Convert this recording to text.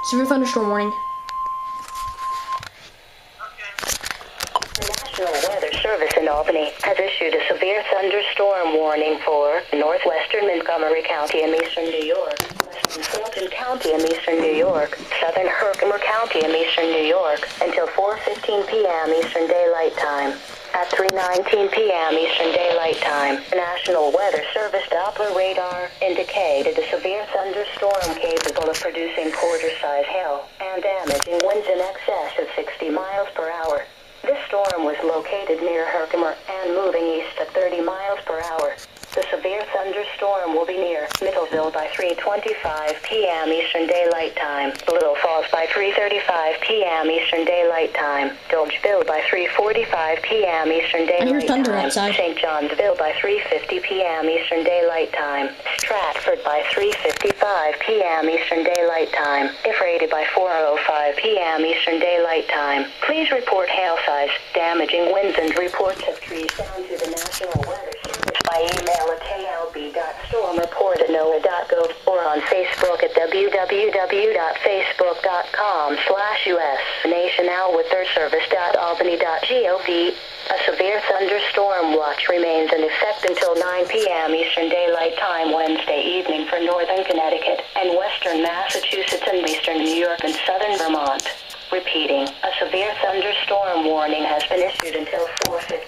Severe thunderstorm warning. The National Weather Service in Albany has issued a severe thunderstorm warning for northwestern Montgomery County in eastern New York, western Fulton County in eastern New York, southern Herkimer County in eastern New York until 4:15 p.m. Eastern Daylight Time. At 3:19 p.m. Eastern Daylight Time, the National Weather Service Doppler radar indicated a severe thunderstorm capable of producing quarter-size hail and damaging winds in excess of 60 miles per hour. This storm was located near Herkimer and moving east at 30 miles per hour. The severe thunderstorm will be near Middleville by 3:25 p.m. Eastern Daylight Time, Little Falls by 3:35 p.m. Eastern Daylight Time, Dodgeville by 3:45 p.m. Eastern Daylight thunder Time, outside. St. Johnsville by 3:50 p.m. Eastern Daylight Time, Stratford by 3:55 p.m. Eastern Daylight Time, if rated by 4:05 p.m. Eastern Daylight Time. Please report hail size, damaging winds, and reports of trees down to the National Weather Service by email at klb.stormreport@noaa.gov or on Facebook at www.facebook.com/US nationalweatherservice.albany.gov. A severe thunderstorm watch remains in effect until 9 p.m. Eastern Daylight Time Wednesday evening for northern Connecticut and western Massachusetts and eastern New York and southern Vermont. Repeating, a severe thunderstorm warning has been issued until 4:15